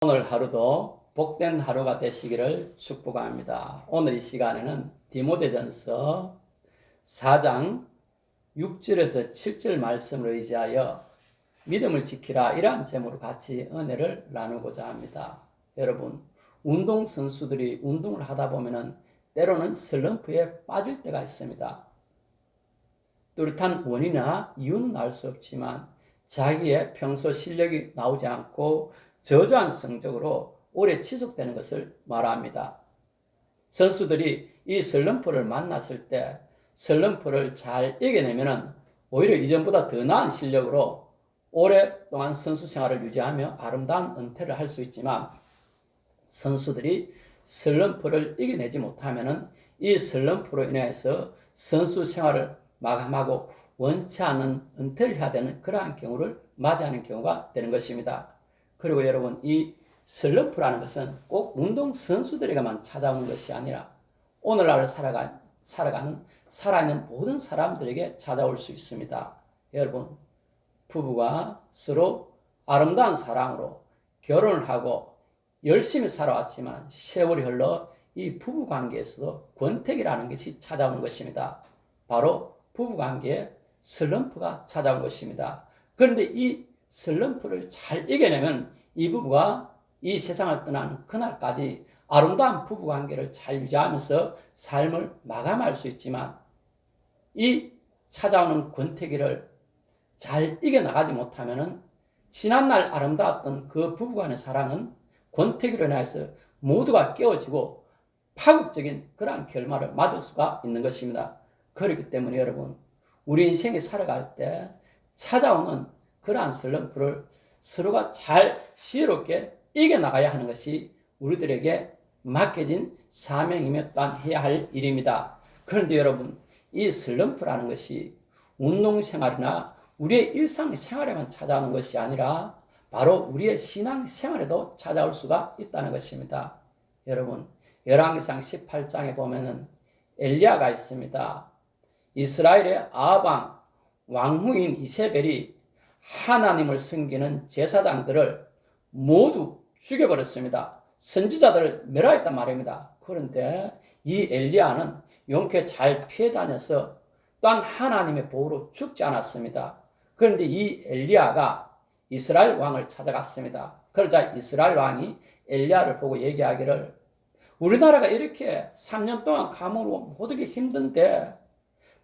오늘 하루도 복된 하루가 되시기를 축복합니다. 오늘 이 시간에는 디모데전서 4장 6절에서 7절 말씀을 의지하여 믿음을 지키라 이러한 제목으로 같이 은혜를 나누고자 합니다. 여러분, 운동선수들이 운동을 하다 보면은 때로는 슬럼프에 빠질 때가 있습니다. 뚜렷한 원인이나 이유는 알 수 없지만 자기의 평소 실력이 나오지 않고 저조한 성적으로 오래 지속되는 것을 말합니다. 선수들이 이 슬럼프를 만났을 때 슬럼프를 잘 이겨내면 오히려 이전보다 더 나은 실력으로 오랫동안 선수 생활을 유지하며 아름다운 은퇴를 할 수 있지만, 선수들이 슬럼프를 이겨내지 못하면 이 슬럼프로 인해서 선수 생활을 마감하고 원치 않는 은퇴를 해야 되는 그러한 경우를 맞이하는 경우가 되는 것입니다. 그리고 여러분, 이 슬럼프라는 것은 꼭 운동선수들에게만 찾아오는 것이 아니라 오늘날 살아가는 살아있는 모든 사람들에게 찾아올 수 있습니다. 여러분, 부부가 서로 아름다운 사랑으로 결혼을 하고 열심히 살아왔지만 세월이 흘러 이 부부관계에서도 권태기라는 것이 찾아오는 것입니다. 바로 부부관계에 슬럼프가 찾아온 것입니다. 그런데 이 슬럼프를 잘 이겨내면 이 부부가 이 세상을 떠나는 그날까지 아름다운 부부관계를 잘 유지하면서 삶을 마감할 수 있지만, 이 찾아오는 권태기를 잘 이겨나가지 못하면 지난날 아름다웠던 그 부부간의 사랑은 권태기로 인해서 모두가 깨어지고 파국적인 그러한 결말을 맞을 수가 있는 것입니다. 그렇기 때문에 여러분, 우리 인생이 살아갈 때 찾아오는 그러한 슬럼프를 서로가 잘 지혜롭게 이겨나가야 하는 것이 우리들에게 맡겨진 사명이며 또한 해야 할 일입니다. 그런데 여러분, 이 슬럼프라는 것이 운동생활이나 우리의 일상생활에만 찾아오는 것이 아니라 바로 우리의 신앙생활에도 찾아올 수가 있다는 것입니다. 여러분, 열왕기상 18장에 보면은 엘리야가 있습니다. 이스라엘의 아합 왕후인 이세벨이 하나님을 섬기는 제사장들을 모두 죽여버렸습니다. 선지자들을 멸하였단 말입니다. 그런데 이 엘리야는 용케 잘 피해 다녀서 또한 하나님의 보호로 죽지 않았습니다. 그런데 이 엘리야가 이스라엘 왕을 찾아갔습니다. 그러자 이스라엘 왕이 엘리야를 보고 얘기하기를, 우리나라가 이렇게 3년 동안 감으로 못 오기 힘든데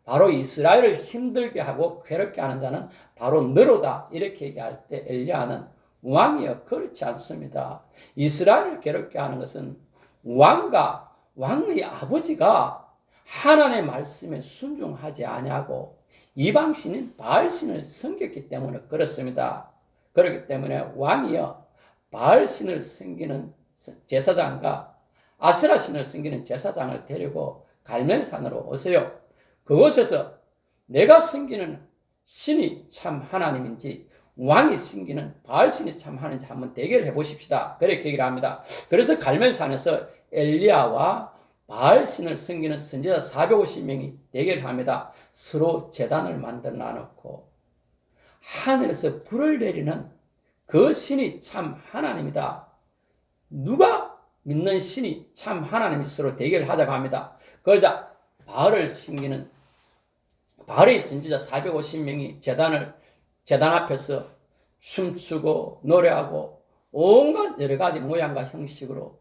바로 이스라엘을 힘들게 하고 괴롭게 하는 자는 바로 너로다, 이렇게 얘기할 때 엘리야는, 왕이여, 그렇지 않습니다. 이스라엘을 괴롭게 하는 것은 왕과 왕의 아버지가 하나님의 말씀에 순종하지 아니하고 이방신인 바알신을 섬겼기 때문에 그렇습니다. 그렇기 때문에 왕이여, 바알신을 섬기는 제사장과 아세라신을 섬기는 제사장을 데리고 갈멜산으로 오세요. 그곳에서 내가 섬기는 신이 참 하나님인지 왕이 섬기는 바알신이 참 하나님인지 한번 대결해 보십시다. 그렇게 얘기를 합니다. 그래서 갈멜산에서 엘리야와 바알신을 섬기는 선지자 450명이 대결을 합니다. 서로 제단을 만들어 놔놓고 하늘에서 불을 내리는 그 신이 참 하나님이다, 누가 믿는 신이 참 하나님인지 서로 대결을 하자고 합니다. 그러자 바알을 섬기는 바알의 선지자 450명이 제단 앞에서 춤추고 노래하고 온갖 여러 가지 모양과 형식으로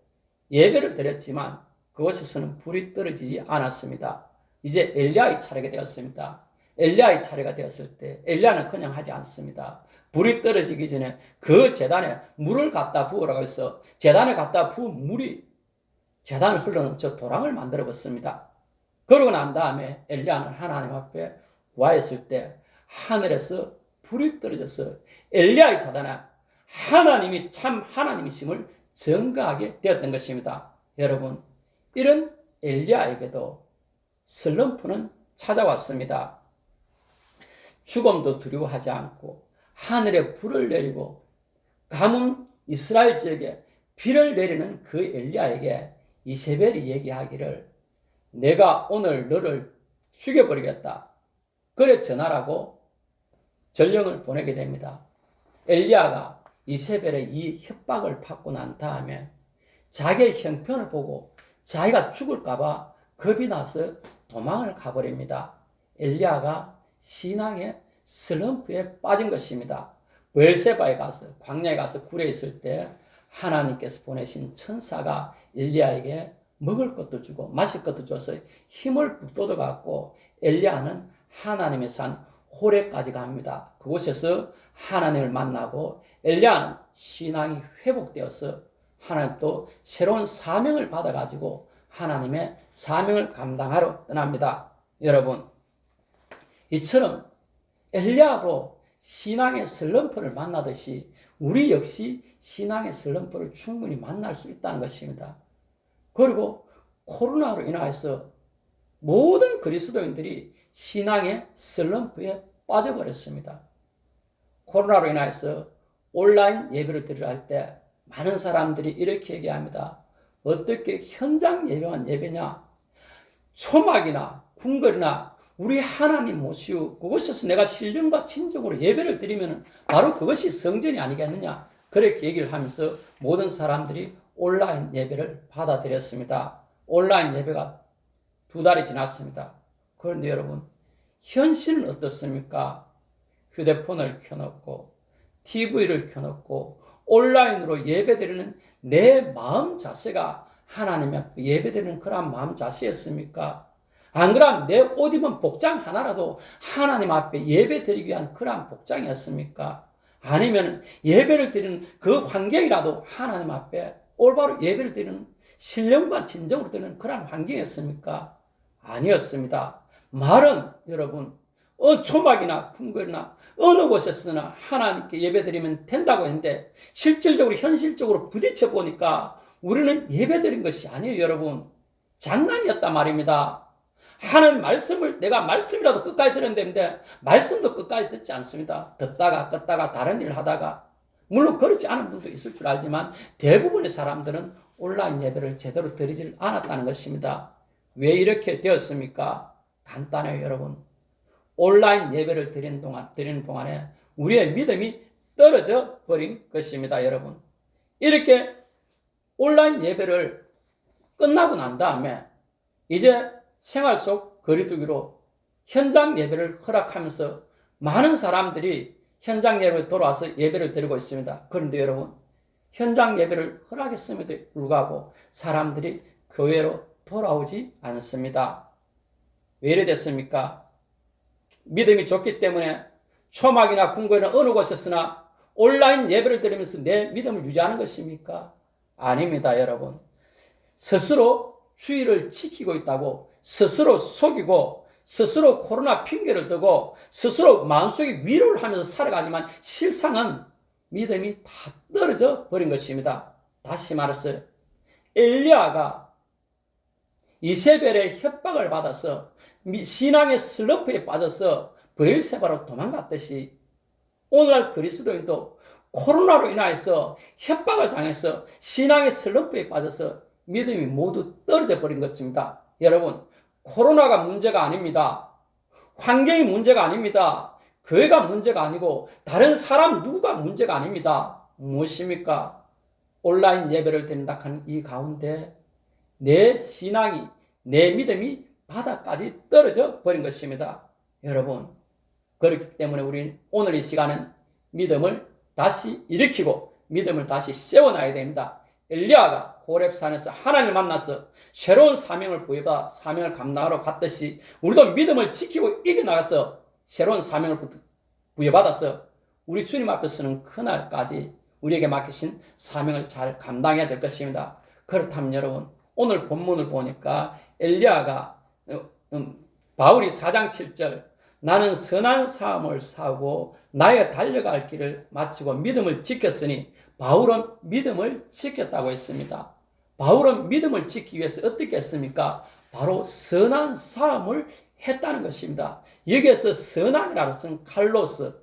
예배를 드렸지만 그곳에서는 불이 떨어지지 않았습니다. 이제 엘리야의 차례가 되었습니다. 엘리야의 차례가 되었을 때 엘리야는 그냥 하지 않습니다. 불이 떨어지기 전에 그 제단에 물을 갖다 부으라고 해서 제단에 갖다 부은 물이 제단을 흘러넘쳐 도랑을 만들어 봤습니다. 그러고 난 다음에 엘리야는 하나님 앞에 구하였을 때 하늘에서 불이 떨어져서 엘리야의 제단에 하나님이 참 하나님이심을 증거하게 되었던 것입니다. 여러분, 이런 엘리야에게도 슬럼프는 찾아왔습니다. 죽음도 두려워하지 않고 하늘에 불을 내리고 가뭄 이스라엘 지역에 비를 내리는 그 엘리야에게 이세벨이 얘기하기를, 내가 오늘 너를 죽여버리겠다, 그래 전하라고 전령을 보내게 됩니다. 엘리야가 이세벨의 이 협박을 받고 난 다음에 자기의 형편을 보고 자기가 죽을까봐 겁이 나서 도망을 가버립니다. 엘리야가 신앙의 슬럼프에 빠진 것입니다. 브엘세바에 가서 광야에 가서 굴에 있을 때 하나님께서 보내신 천사가 엘리야에게 먹을 것도 주고 마실 것도 줘서 힘을 북돋아 갖고 엘리야는 하나님의 산 호렙까지 갑니다. 그곳에서 하나님을 만나고 엘리야는 신앙이 회복되어서 하나님 또 새로운 사명을 받아가지고 하나님의 사명을 감당하러 떠납니다. 여러분, 이처럼 엘리야도 신앙의 슬럼프를 만나듯이 우리 역시 신앙의 슬럼프를 충분히 만날 수 있다는 것입니다. 그리고 코로나로 인하여서 모든 그리스도인들이 신앙의 슬럼프에 빠져버렸습니다. 코로나로 인하여서 온라인 예배를 드리려 할 때 많은 사람들이 이렇게 얘기합니다. 어떻게 현장 예배만 예배냐? 초막이나 궁궐이나 우리 하나님 모시고 그곳에서 내가 신령과 진정으로 예배를 드리면 바로 그것이 성전이 아니겠느냐? 그렇게 얘기를 하면서 모든 사람들이 온라인 예배를 받아들였습니다. 온라인 예배가 2달이 지났습니다. 그런데 여러분, 현실은 어떻습니까? 휴대폰을 켜놓고 TV를 켜놓고 온라인으로 예배드리는 내 마음 자세가 하나님 앞에 예배드리는 그런 마음 자세였습니까? 안 그러면 내 옷 입은 복장 하나라도 하나님 앞에 예배드리기 위한 그러한 복장이었습니까? 아니면 예배를 드리는 그 환경이라도 하나님 앞에 올바로 예배를 드리는 신령과 진정으로 드리는 그런 환경이었습니까? 아니었습니다. 말은 여러분 초막이나 궁궐이나 어느 곳에서나 하나님께 예배드리면 된다고 했는데 실질적으로 현실적으로 부딪혀 보니까 우리는 예배드린 것이 아니에요. 여러분, 장난이었단 말입니다. 하는 말씀을 내가 말씀이라도 끝까지 들으면 되는데 말씀도 끝까지 듣지 않습니다. 듣다가 껐다가 다른 일을 하다가, 물론 그렇지 않은 분도 있을 줄 알지만 대부분의 사람들은 온라인 예배를 제대로 드리질 않았다는 것입니다. 왜 이렇게 되었습니까? 간단해요. 여러분, 온라인 예배를 드리는 동안에 우리의 믿음이 떨어져 버린 것입니다. 여러분, 이렇게 온라인 예배를 끝나고 난 다음에 이제 생활 속 거리두기로 현장 예배를 허락하면서 많은 사람들이 현장 예배로 돌아와서 예배를 드리고 있습니다. 그런데 여러분, 현장 예배를 허락했음에도 불구하고 사람들이 교회로 돌아오지 않습니다. 왜 이래 됐습니까? 믿음이 좋기 때문에 초막이나 궁궐이나 어느 곳에서나 온라인 예배를 드리면서 내 믿음을 유지하는 것입니까? 아닙니다. 여러분, 스스로 주의를 지키고 있다고 스스로 속이고 스스로 코로나 핑계를 대고 스스로 마음속에 위로를 하면서 살아가지만 실상은 믿음이 다 떨어져 버린 것입니다. 다시 말해서 엘리야가 이세벨의 협박을 받아서 신앙의 슬럼프에 빠져서 브엘세바로 도망갔듯이 오늘날 그리스도인도 코로나로 인하여서 협박을 당해서 신앙의 슬럼프에 빠져서 믿음이 모두 떨어져 버린 것입니다. 여러분, 코로나가 문제가 아닙니다. 환경이 문제가 아닙니다. 교회가 문제가 아니고 다른 사람 누구가 문제가 아닙니다. 무엇입니까? 온라인 예배를 드린다 하는 이 가운데 내 신앙이, 내 믿음이 바닥까지 떨어져 버린 것입니다. 여러분, 그렇기 때문에 우리는 오늘 이 시간은 믿음을 다시 일으키고 믿음을 다시 세워놔야 됩니다. 엘리야가 호렙산에서 하나님을 만나서 새로운 사명을 부여받아 사명을 감당하러 갔듯이 우리도 믿음을 지키고 이겨나가서 새로운 사명을 부여받아서 우리 주님 앞에서는 그날까지 우리에게 맡기신 사명을 잘 감당해야 될 것입니다. 그렇다면 여러분, 오늘 본문을 보니까 엘리야가 바울이 4장 7절 나는 선한 사람을 사고 나의 달려갈 길을 마치고 믿음을 지켰으니 바울은 믿음을 지켰다고 했습니다. 바울은 믿음을 지키기 위해서 어떻게 했습니까? 바로 선한 사람을 했다는 것입니다. 여기에서 선한이라는 것은 칼로스,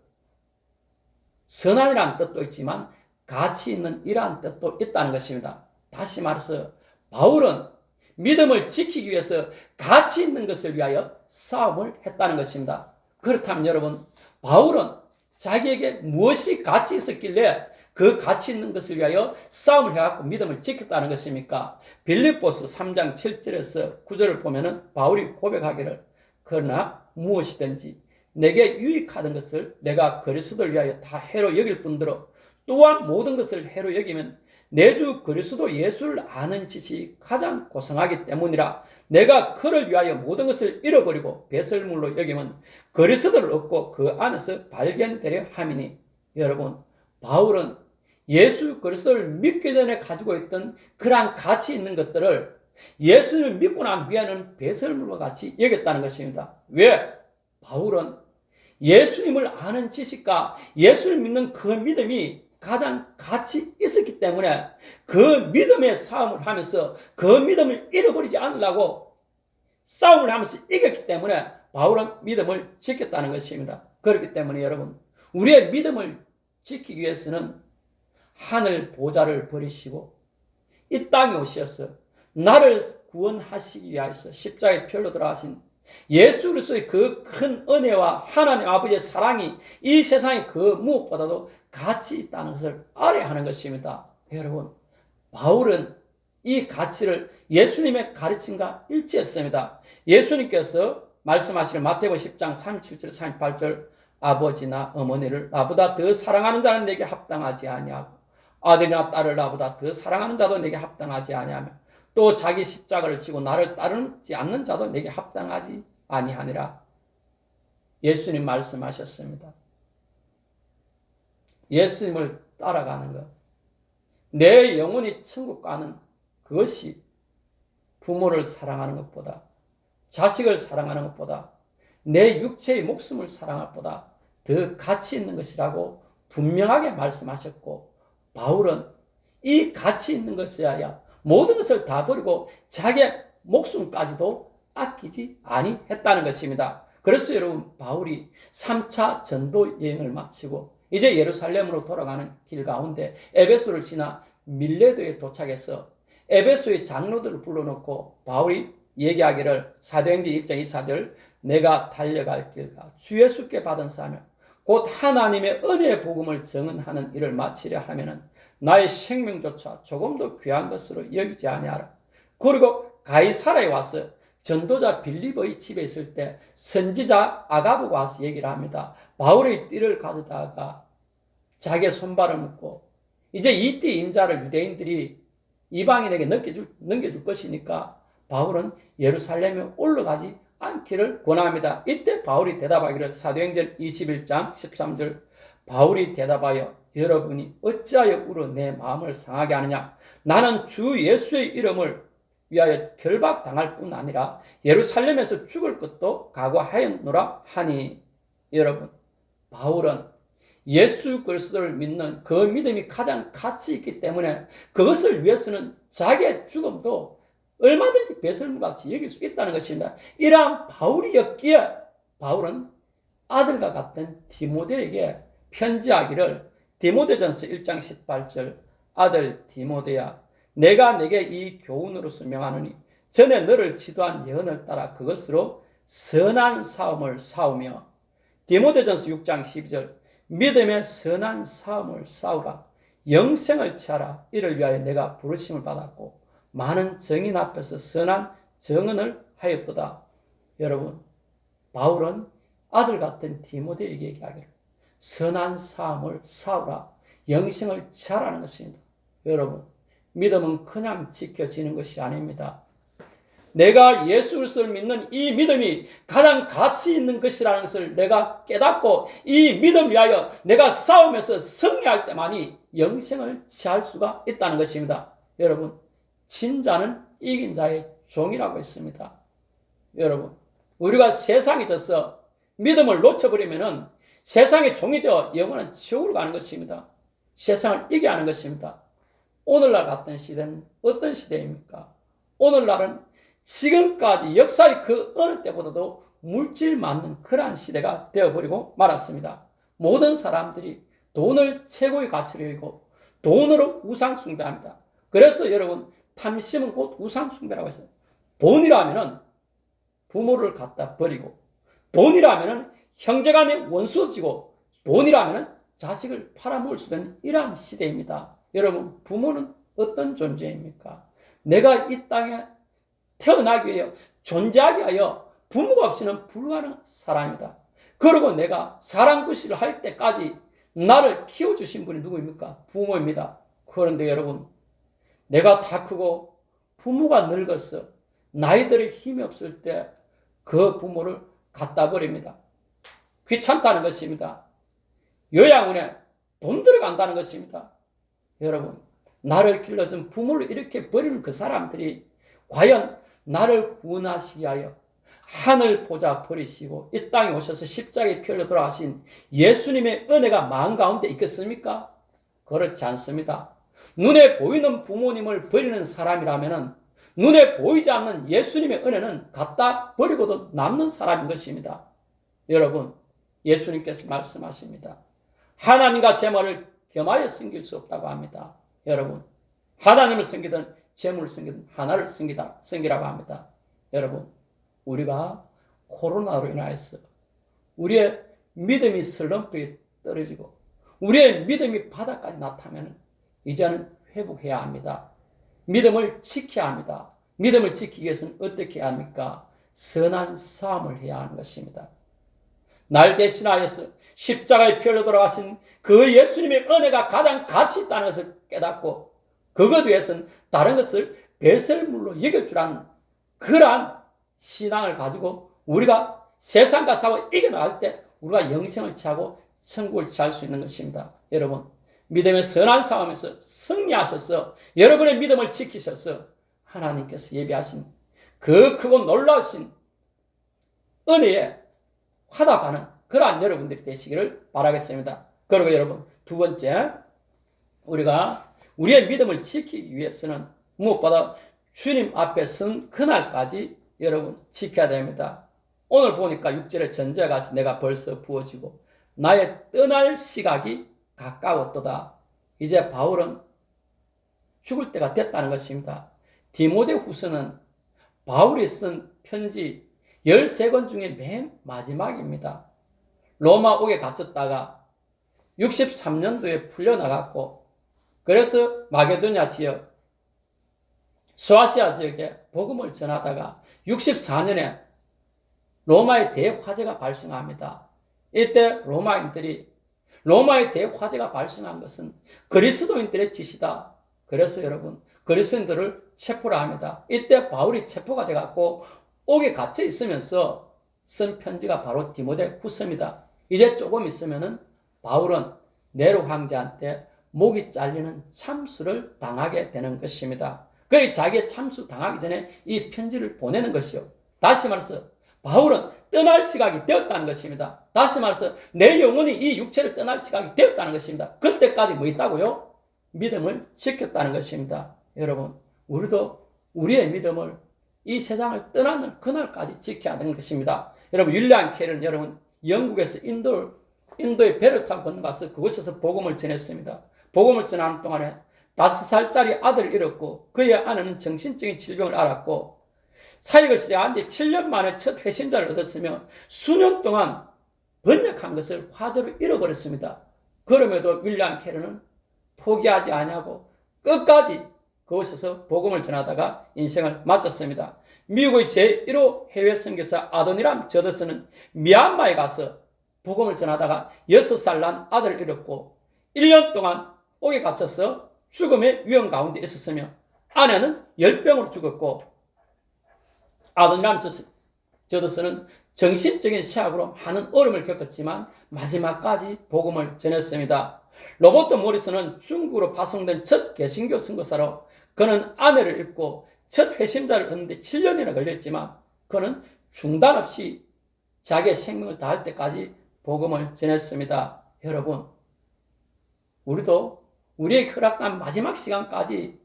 선한이라는 뜻도 있지만 가치 있는 이러한 뜻도 있다는 것입니다. 다시 말해서 바울은 믿음을 지키기 위해서 가치 있는 것을 위하여 싸움을 했다는 것입니다. 그렇다면 여러분, 바울은 자기에게 무엇이 가치 있었길래 그 가치 있는 것을 위하여 싸움을 해갖고 믿음을 지켰다는 것입니까? 빌립보서 3장 7절에서 9절을 보면은 바울이 고백하기를 그러나 무엇이든지 내게 유익하던 것을 내가 그리스도를 위하여 다 해로 여길 뿐더러 또한 모든 것을 해로 여기면 내 주 그리스도 예수를 아는 지식이 가장 고상하기 때문이라. 내가 그를 위하여 모든 것을 잃어버리고 배설물로 여기면 그리스도를 얻고 그 안에서 발견되려 함이니. 여러분, 바울은 예수 그리스도를 믿기 전에 가지고 있던 그러한 가치 있는 것들을 예수를 믿고 난 후에는 배설물과 같이 여겼다는 것입니다. 왜? 바울은 예수님을 아는 지식과 예수를 믿는 그 믿음이 가장 가치 있었기 때문에 그 믿음의 싸움을 하면서 그 믿음을 잃어버리지 않으려고 싸움을 하면서 이겼기 때문에 바울은 믿음을 지켰다는 것입니다. 그렇기 때문에 여러분, 우리의 믿음을 지키기 위해서는 하늘 보좌를 버리시고 이 땅에 오셔서 나를 구원하시기 위해서 십자가에 별로 들어가신 예수 그리스도의 그 큰 은혜와 하나님 아버지의 사랑이 이 세상에 그 무엇보다도 가치 있다는 것을 알아야 하는 것입니다. 여러분, 바울은 이 가치를 예수님의 가르침과 일치했습니다. 예수님께서 말씀하시는 마태복음 10장 37절 38절 아버지나 어머니를 나보다 더 사랑하는 자는 내게 합당하지 아니하고 아들이나 딸을 나보다 더 사랑하는 자도 내게 합당하지 아니하며 또 자기 십자가를 지고 나를 따르지 않는 자도 내게 합당하지 아니하니라. 예수님 말씀하셨습니다. 예수님을 따라가는 것, 내 영혼이 천국 가는 그것이 부모를 사랑하는 것보다, 자식을 사랑하는 것보다, 내 육체의 목숨을 사랑할 것보다 더 가치 있는 것이라고 분명하게 말씀하셨고, 바울은 이 가치 있는 것이어야 모든 것을 다 버리고 자기의 목숨까지도 아끼지 아니했다는 것입니다. 그래서 여러분, 바울이 3차 전도 여행을 마치고 이제 예루살렘으로 돌아가는 길 가운데 에베소를 지나 밀레도에 도착해서 에베소의 장로들을 불러놓고 바울이 얘기하기를 사도행전 1장 24절 내가 달려갈 길과 주 예수께 받은 사명 곧 하나님의 은혜의 복음을 증언하는 일을 마치려 하면은 나의 생명조차 조금도 귀한 것으로 여기지 아니하라. 그리고 가이사라에 와서 전도자 빌립의 집에 있을 때 선지자 아가보가 와서 얘기를 합니다. 바울의 띠를 가져다가 자기의 손발을 묶고 이제 이 띠 인자를 유대인들이 이방인에게 넘겨줄 것이니까 바울은 예루살렘에 올라가지 않기를 권합니다. 이때 바울이 대답하기를 사도행전 21장 13절 바울이 대답하여 여러분이 어찌하여 울어 내 마음을 상하게 하느냐. 나는 주 예수의 이름을 위하여 결박당할 뿐 아니라 예루살렘에서 죽을 것도 각오하였노라 하니. 여러분, 바울은 예수 그리스도를 믿는 그 믿음이 가장 가치 있기 때문에 그것을 위해서는 자기의 죽음도 얼마든지 배설물같이 여길 수 있다는 것입니다. 이러한 바울이었기에 바울은 아들과 같은 디모데에게 편지하기를 디모데전서 1장 18절 아들 디모데야 내가 내게 이 교훈으로서 명하노니 전에 너를 지도한 예언을 따라 그것으로 선한 싸움을 싸우며 디모데전서 6장 12절 믿음의 선한 싸움을 싸우라 영생을 취하라 이를 위하여 내가 부르심을 받았고 많은 증인 앞에서 선한 증언을 하였도다. 여러분, 바울은 아들 같은 디모데에게 얘기하기를 선한 싸움을 싸우라 영생을 취하라는 것입니다. 여러분, 믿음은 그냥 지켜지는 것이 아닙니다. 내가 예수 그리스도를 믿는 이 믿음이 가장 가치 있는 것이라는 것을 내가 깨닫고 이 믿음 위하여 내가 싸움에서 승리할 때만이 영생을 취할 수가 있다는 것입니다. 여러분, 진자는 이긴 자의 종이라고 했습니다. 여러분, 우리가 세상에 져서 믿음을 놓쳐버리면은 세상의 종이 되어 영원한 지옥으로 가는 것입니다. 세상을 이겨야 하는 것입니다. 오늘날 같은 시대는 어떤 시대입니까? 오늘날은 지금까지 역사의 그 어느 때보다도 물질 많는 그러한 시대가 되어버리고 말았습니다. 모든 사람들이 돈을 최고의 가치로 여기고 돈으로 우상 숭배합니다. 그래서 여러분, 탐심은 곧 우상 숭배라고 했어요. 돈이라면은 부모를 갖다 버리고 돈이라면은 형제간의 원수지고 돈이라면은 자식을 팔아먹을 수 있는 이러한 시대입니다. 여러분, 부모는 어떤 존재입니까? 내가 이 땅에 태어나기 위해 존재하기 위하여 부모가 없이는 불가능한 사람이다. 그리고 내가 사랑구실을 할 때까지 나를 키워주신 분이 누구입니까? 부모입니다. 그런데 여러분, 내가 다 크고 부모가 늙어서 나이들의 힘이 없을 때 그 부모를 갖다 버립니다. 귀찮다는 것입니다. 요양원에 돈 들어간다는 것입니다. 여러분, 나를 길러준 부모를 이렇게 버리는 그 사람들이 과연 나를 구원하시기 위하여 하늘 보좌 버리시고 이 땅에 오셔서 십자가에 피 흘려 돌아가신 예수님의 은혜가 마음 가운데 있겠습니까? 그렇지 않습니다. 눈에 보이는 부모님을 버리는 사람이라면 눈에 보이지 않는 예수님의 은혜는 갖다 버리고도 남는 사람인 것입니다. 여러분, 예수님께서 말씀하십니다. 하나님과 재물을 겸하여 섬길 수 없다고 합니다. 여러분, 하나님을 섬기든 재물을 섬기든 하나를 섬기라고 합니다. 여러분, 우리가 코로나로 인하여서 우리의 믿음이 슬럼프에 떨어지고 우리의 믿음이 바닥까지 나타나면 이제는 회복해야 합니다. 믿음을 지켜야 합니다. 믿음을 지키기 위해서는 어떻게 해야 합니까? 선한 싸움을 해야 하는 것입니다. 날 대신하여서 십자가에 피 흘려 돌아가신 그 예수님의 은혜가 가장 가치 있다는 것을 깨닫고 그것 위해서는 다른 것을 배설물로 여길 줄 아는 그러한 신앙을 가지고 우리가 세상과 싸워 이겨나갈 때 우리가 영생을 취하고 천국을 취할 수 있는 것입니다. 여러분, 믿음의 선한 싸움에서 승리하셔서 여러분의 믿음을 지키셔서 하나님께서 예비하신 그 크고 놀라우신 은혜에 화답하는 그러한 여러분들이 되시기를 바라겠습니다. 그리고 여러분, 두 번째, 우리가 우리의 믿음을 지키기 위해서는 무엇보다 주님 앞에 선 그날까지 여러분 지켜야 됩니다. 오늘 보니까 6절의 전제가 내가 벌써 부어지고 나의 떠날 시각이 가까웠도다. 이제 바울은 죽을 때가 됐다는 것입니다. 디모데후서는 바울이 쓴 편지 13권 중에 맨 마지막입니다. 로마 옥에 갇혔다가 63년도에 풀려나갔고 그래서 마게도냐 지역, 소아시아 지역에 복음을 전하다가 64년에 로마의 대화재가 발생합니다. 이때 로마의 대화재가 발생한 것은 그리스도인들의 짓이다. 그래서 여러분, 그리스도인들을 체포를 합니다. 이때 바울이 체포가 돼갖고 옥에 갇혀 있으면서 쓴 편지가 바로 디모데후서입니다. 이제 조금 있으면은 바울은 네로 황제한테 목이 잘리는 참수를 당하게 되는 것입니다. 그리고 자기의 참수 당하기 전에 이 편지를 보내는 것이요. 다시 말해서 바울은 떠날 시각이 되었다는 것입니다. 다시 말해서 내 영혼이 이 육체를 떠날 시각이 되었다는 것입니다. 그때까지 뭐 있다고요? 믿음을 지켰다는 것입니다. 여러분, 우리도 우리의 믿음을 이 세상을 떠나는 그날까지 지켜야 하는 것입니다. 여러분, 윌리엄 캐리는 여러분 영국에서 인도의 배를 타고 건너가서 그곳에서 복음을 전했습니다. 복음을 전하는 동안에 5살짜리 아들을 잃었고 그의 아내는 정신적인 질병을 앓았고 사역을 시작한 지 7년 만에 첫 회심자를 얻었으며 수년 동안 번역한 것을 화재로 잃어버렸습니다. 그럼에도 윌리엄 캐리는 포기하지 아니하고 끝까지 그곳에서 복음을 전하다가 인생을 마쳤습니다. 미국의 제1호 해외 선교사 아도니람 저더스는 미얀마에 가서 복음을 전하다가 6살 난 아들을 잃었고 1년 동안 옥에 갇혀서 죽음의 위험 가운데 있었으며 아내는 열병으로 죽었고 아도니람 저더스는 정신적인 시합으로 많은 어려움을 겪었지만 마지막까지 복음을 전했습니다. 로버트 모리슨은 중국으로 파송된 첫 개신교 선교사로 그는 아내를 잃고 첫 회심자를 얻는데 7년이나 걸렸지만 그는 중단 없이 자기의 생명을 다할 때까지 복음을 전했습니다. 여러분, 우리도 우리의 허락된 마지막 시간까지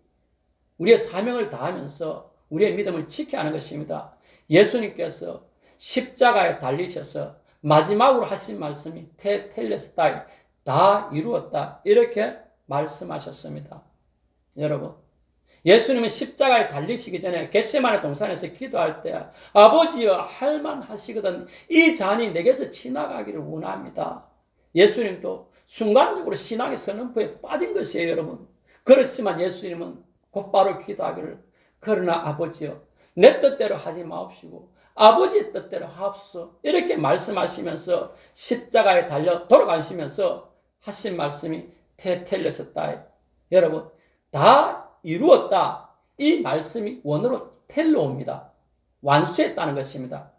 우리의 사명을 다하면서 우리의 믿음을 지켜야 하는 것입니다. 예수님께서 십자가에 달리셔서 마지막으로 하신 말씀이 테텔레스타이, 다 이루었다, 이렇게 말씀하셨습니다. 여러분, 예수님은 십자가에 달리시기 전에 겟세마네 동산에서 기도할 때 아버지여 할만하시거든 이 잔이 내게서 지나가기를 원합니다. 예수님도 순간적으로 신앙의 슬럼프에 빠진 것이에요, 여러분. 그렇지만 예수님은 곧바로 기도하기를, 그러나 아버지여, 내 뜻대로 하지 마옵시고 아버지의 뜻대로 하옵소서, 이렇게 말씀하시면서 십자가에 달려 돌아가시면서 하신 말씀이 테텔레스다. 여러분, 다 이루었다. 이 말씀이 원어로 텔로입니다. 완수했다는 것입니다.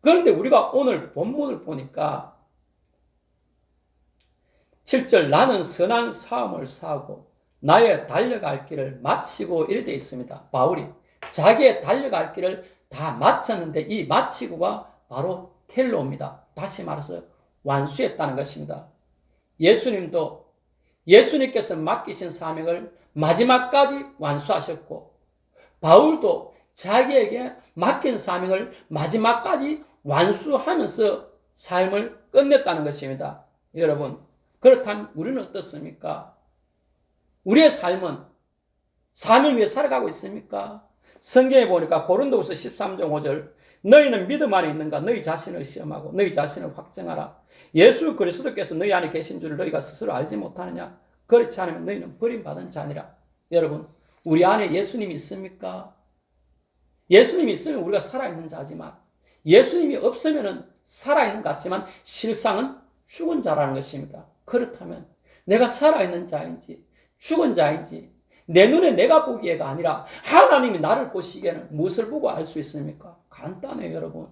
그런데 우리가 오늘 본문을 보니까 7절, 나는 선한 싸움을 싸우고 나의 달려갈 길을 마치고, 이렇게 되어 있습니다. 바울이 자기의 달려갈 길을 다 마쳤는데 이 마치고가 바로 텔로입니다. 다시 말해서 완수했다는 것입니다. 예수님도 예수님께서 맡기신 사명을 마지막까지 완수하셨고, 바울도 자기에게 맡긴 사명을 마지막까지 완수하면서 삶을 끝냈다는 것입니다. 여러분, 그렇다면 우리는 어떻습니까? 우리의 삶은 삶을 위해 살아가고 있습니까? 성경에 보니까 고린도후서 13장 5절, 너희는 믿음 안에 있는가? 너희 자신을 시험하고 너희 자신을 확증하라. 예수 그리스도께서 너희 안에 계신 줄을 너희가 스스로 알지 못하느냐? 그렇지 않으면 너희는 버림받은 자니라. 여러분, 우리 안에 예수님이 있습니까? 예수님이 있으면 우리가 살아있는 자지만, 예수님이 없으면 살아있는 것 같지만 실상은 죽은 자라는 것입니다. 그렇다면 내가 살아있는 자인지 죽은 자인지 내 눈에 내가 보기에가 아니라 하나님이 나를 보시기에는 무엇을 보고 알 수 있습니까? 간단해요, 여러분.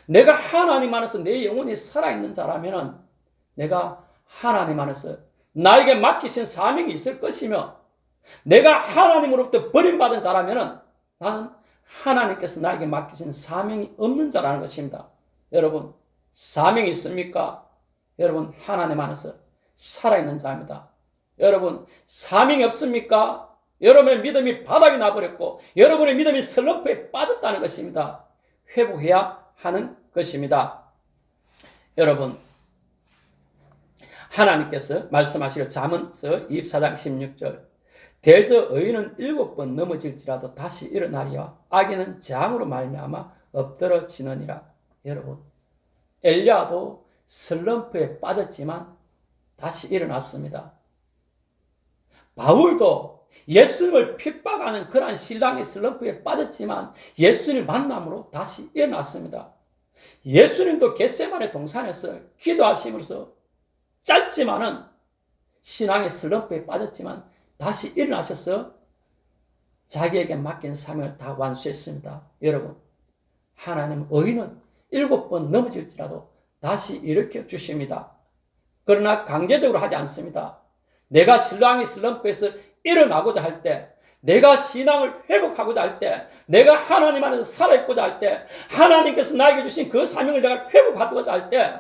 내가 하나님 안에서 내 영혼이 살아있는 자라면 내가 하나님 안에서 나에게 맡기신 사명이 있을 것이며, 내가 하나님으로부터 버림받은 자라면 나는 하나님께서 나에게 맡기신 사명이 없는 자라는 것입니다. 여러분, 사명이 있습니까? 여러분, 하나님 안에서 살아있는 자입니다. 여러분, 사명이 없습니까? 여러분의 믿음이 바닥이 나버렸고 여러분의 믿음이 슬럼프에 빠졌다는 것입니다. 회복해야 하는 것입니다. 여러분, 하나님께서 말씀하시길 잠언서 24장 16절, 대저 의인은 7번 넘어질지라도 다시 일어나리와 악인은 재앙으로 말미암아 엎드러지느니라. 여러분, 엘리야도 슬럼프에 빠졌지만 다시 일어났습니다. 바울도 예수님을 핍박하는 그러한 신랑의 슬럼프에 빠졌지만 예수님을 만남으로 다시 일어났습니다. 예수님도 겟세마네 동산에서 기도하시면서 짧지만은 신앙의 슬럼프에 빠졌지만 다시 일어나셔서 자기에게 맡긴 사명을 다 완수했습니다. 여러분, 하나님 의인은 7번 넘어질지라도 다시 일으켜 주십니다. 그러나 강제적으로 하지 않습니다. 내가 신랑의 슬럼프에서 일어나고자 할 때, 내가 신앙을 회복하고자 할 때, 내가 하나님 안에서 살아있고자 할 때, 하나님께서 나에게 주신 그 사명을 내가 회복하고자 할 때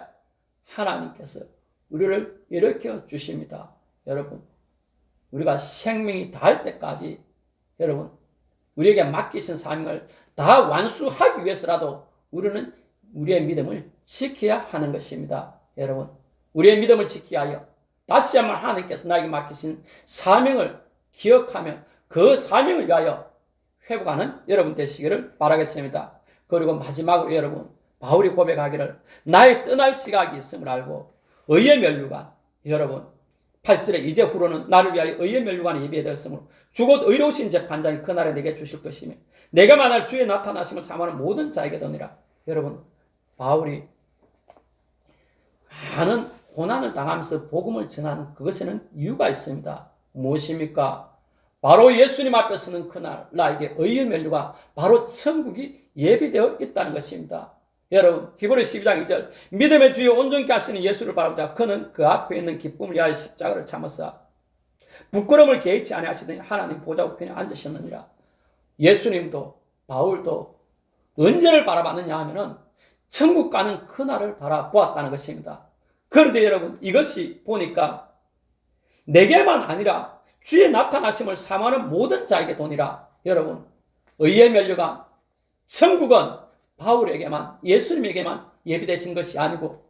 하나님께서 우리를 일으켜 주십니다. 여러분, 우리가 생명이 다할 때까지 여러분, 우리에게 맡기신 사명을 다 완수하기 위해서라도 우리는 우리의 믿음을 지켜야 하는 것입니다. 여러분, 우리의 믿음을 지키기 위하여 다시 한번 하나님께서 나에게 맡기신 사명을 기억하며 그 사명을 위하여 회복하는 여러분 되시기를 바라겠습니다. 그리고 마지막으로 여러분, 바울이 고백하기를 나의 떠날 시각이 있음을 알고 의의 면류관, 여러분 8절에 이제 후로는 나를 위하여 의의 면류관이 예비되었으므로 주곧 의로우신 재판장이 그날에 내게 주실 것이며 내가 만날 주의 나타나심을 사모하는 모든 자에게 도니라. 여러분, 바울이 많은 고난을 당하면서 복음을 전하는 그것에는 이유가 있습니다. 무엇입니까? 바로 예수님 앞에 서는 그날 나에게 의의 면류가 바로 천국이 예비되어 있다는 것입니다. 여러분, 히브리서 12장 2절, 믿음의 주여 온전케 하시는 예수를 바라보자. 그는 그 앞에 있는 기쁨을 위하여 십자가를 참으사 부끄러움을 개의치 아니하시더니 하나님 보좌 우편에 앉으셨느니라. 예수님도 바울도 언제를 바라봤느냐 하면은 천국 가는 그날을 바라보았다는 것입니다. 그런데 여러분, 이것이 보니까 내게만 아니라 주의 나타나심을 사모하는 모든 자에게 도니라. 여러분, 의의 면류관, 천국은 바울에게만, 예수님에게만 예비되신 것이 아니고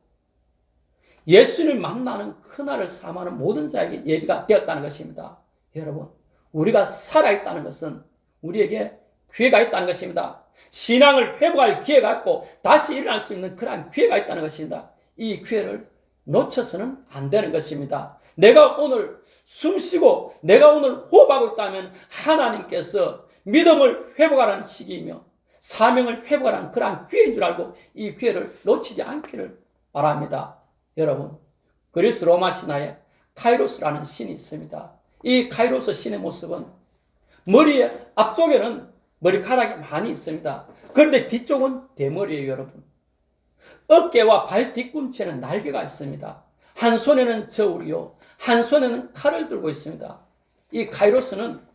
예수님을 만나는 그날을 사모하는 모든 자에게 예비가 되었다는 것입니다. 여러분, 우리가 살아있다는 것은 우리에게 기회가 있다는 것입니다. 신앙을 회복할 기회가 있고 다시 일어날 수 있는 그러한 기회가 있다는 것입니다. 이 기회를 놓쳐서는 안 되는 것입니다. 내가 오늘 숨쉬고 내가 오늘 호흡하고 있다면 하나님께서 믿음을 회복하라는 시기이며 사명을 회복하라는 그러한 기회인 줄 알고 이 기회를 놓치지 않기를 바랍니다. 여러분, 그리스 로마 신화에 카이로스라는 신이 있습니다. 이 카이로스 신의 모습은 머리의 앞쪽에는 머리카락이 많이 있습니다. 그런데 뒤쪽은 대머리예요, 여러분. 어깨와 발 뒤꿈치에는 날개가 있습니다. 한 손에는 저울이요, 한 손에는 칼을 들고 있습니다. 이 카이로스는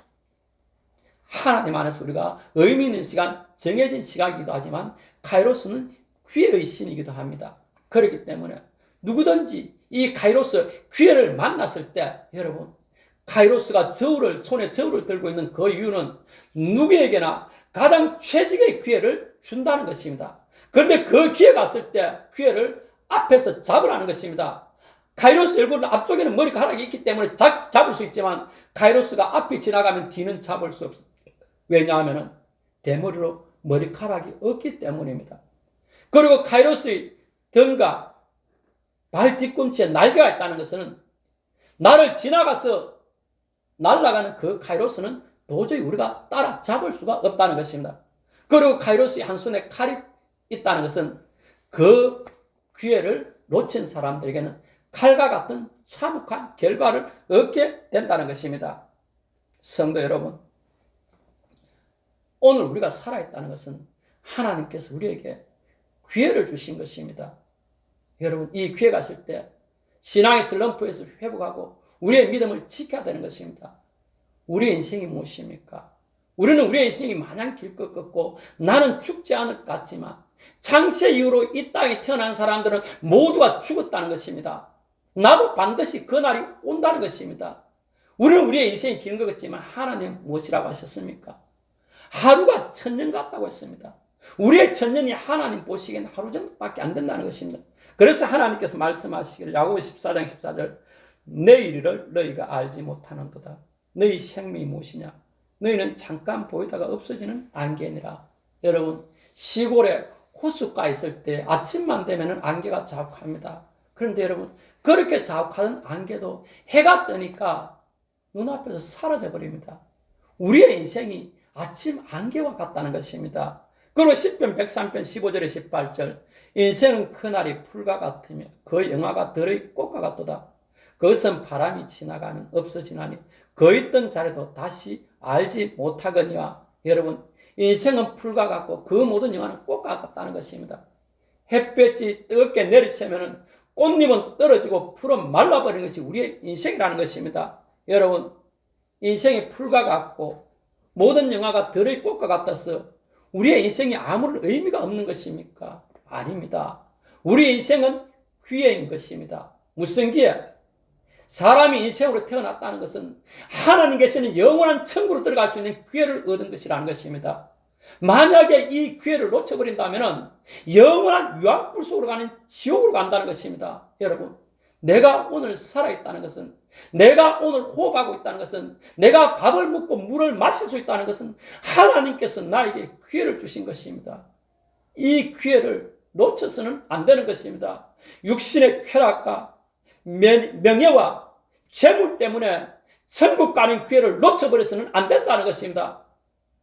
하나님 안에서 우리가 의미 있는 시간, 정해진 시간이기도 하지만 카이로스는 기회의 신이기도 합니다. 그렇기 때문에 누구든지 이 카이로스 기회를 만났을 때 여러분, 카이로스가 손에 저울을 들고 있는 그 이유는 누구에게나 가장 최적의 기회를 준다는 것입니다. 그런데 그 기회가 왔을 때 기회를 앞에서 잡으라는 것입니다. 카이로스 얼굴 앞쪽에는 머리카락이 있기 때문에 잡을 수 있지만 카이로스가 앞이 지나가면 뒤는 잡을 수 없습니다. 왜냐하면 대머리로 머리카락이 없기 때문입니다. 그리고 카이로스의 등과 발 뒤꿈치에 날개가 있다는 것은 나를 지나가서 날아가는 그 카이로스는 도저히 우리가 따라잡을 수가 없다는 것입니다. 그리고 카이로스의 한 손에 칼이 있다는 것은 그 기회를 놓친 사람들에게는 칼과 같은 참혹한 결과를 얻게 된다는 것입니다. 성도 여러분, 오늘 우리가 살아있다는 것은 하나님께서 우리에게 기회를 주신 것입니다. 여러분, 이 기회가 있을 때 신앙의 슬럼프에서 회복하고 우리의 믿음을 지켜야 되는 것입니다. 우리의 인생이 무엇입니까? 우리는 우리의 인생이 마냥 길 것 같고 나는 죽지 않을 것 같지만 창세 이후로 이 땅에 태어난 사람들은 모두가 죽었다는 것입니다. 나도 반드시 그 날이 온다는 것입니다. 우리는 우리의 인생이 긴 것 같지만 하나님 무엇이라고 하셨습니까? 하루가 천년 같다고 했습니다. 우리의 천년이 하나님 보시기에는 하루 정도밖에 안 된다는 것입니다. 그래서 하나님께서 말씀하시기를 야고보 14장 14절 내일을 너희가 알지 못하는도다. 너희 생명이 무엇이냐? 너희는 잠깐 보이다가 없어지는 안개니라. 여러분, 시골에 호숫가 있을 때 아침만 되면 안개가 자욱합니다. 그런데 여러분, 그렇게 자욱하던 안개도 해가 뜨니까 눈앞에서 사라져 버립니다. 우리의 인생이 아침 안개와 같다는 것입니다. 그리고 시편 103편 15절에 18절 인생은 그날이 풀과 같으며 그 영화가 들의 꽃과 같도다. 그것은 바람이 지나가면 없어지나니 그 있던 자리도 다시 알지 못하거니와. 여러분, 인생은 풀과 같고 그 모든 영화는 꽃과 같다는 것입니다. 햇볕이 뜨겁게 내리쬐면 꽃잎은 떨어지고 풀은 말라버리는 것이 우리의 인생이라는 것입니다. 여러분, 인생이 풀과 같고 모든 영화가 들의 꽃과 같아서 우리의 인생이 아무런 의미가 없는 것입니까? 아닙니다. 우리의 인생은 기회인 것입니다. 무슨 기회? 사람이 인생으로 태어났다는 것은 하나님 계시는 영원한 천국으로 들어갈 수 있는 기회를 얻은 것이라는 것입니다. 만약에 이 기회를 놓쳐버린다면 영원한 유황불 속으로 가는 지옥으로 간다는 것입니다. 여러분, 내가 오늘 살아있다는 것은, 내가 오늘 호흡하고 있다는 것은, 내가 밥을 먹고 물을 마실 수 있다는 것은 하나님께서 나에게 기회를 주신 것입니다. 이 기회를 놓쳐서는 안 되는 것입니다. 육신의 쾌락과 명예와 재물 때문에 천국 가는 기회를 놓쳐버려서는 안 된다는 것입니다.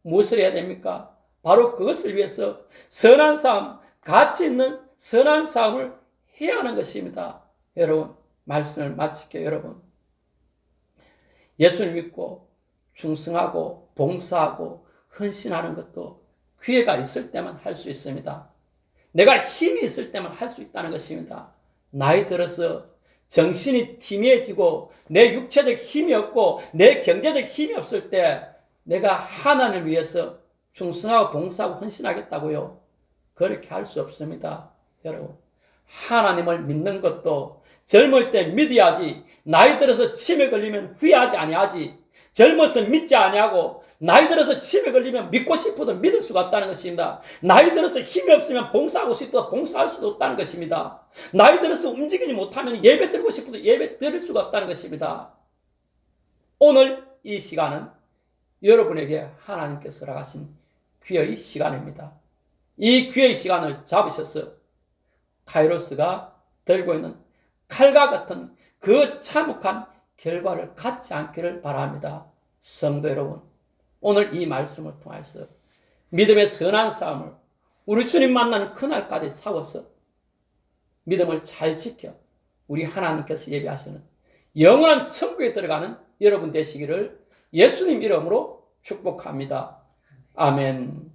무엇을 해야 됩니까? 바로 그것을 위해서 선한 싸움, 가치 있는 선한 싸움을 해야 하는 것입니다. 여러분, 말씀을 마칠게요. 여러분, 예수를 믿고 충성하고 봉사하고 헌신하는 것도 기회가 있을 때만 할 수 있습니다. 내가 힘이 있을 때만 할 수 있다는 것입니다. 나이 들어서 정신이 티미해지고 내 육체적 힘이 없고 내 경제적 힘이 없을 때 내가 하나님을 위해서 충성하고 봉사하고 헌신하겠다고요? 그렇게 할 수 없습니다. 여러분, 하나님을 믿는 것도 젊을 때 믿어야지, 나이 들어서 침에 걸리면 후회하지 아니하지. 젊어서 믿지 아니하고 나이 들어서 침에 걸리면 믿고 싶어도 믿을 수가 없다는 것입니다. 나이 들어서 힘이 없으면 봉사하고 싶어도 봉사할 수도 없다는 것입니다. 나이 들어서 움직이지 못하면 예배 드리고 싶어도 예배 드릴 수가 없다는 것입니다. 오늘 이 시간은 여러분에게 하나님께서 허락하신 기회의 시간입니다. 이 기회의 시간을 잡으셔서 카이로스가 들고 있는 칼과 같은 그 참혹한 결과를 갖지 않기를 바랍니다. 성도 여러분, 오늘 이 말씀을 통해서 믿음의 선한 싸움을 우리 주님 만나는 그날까지 싸워서 믿음을 잘 지켜 우리 하나님께서 예비하시는 영원한 천국에 들어가는 여러분 되시기를 예수님 이름으로 축복합니다. 아멘.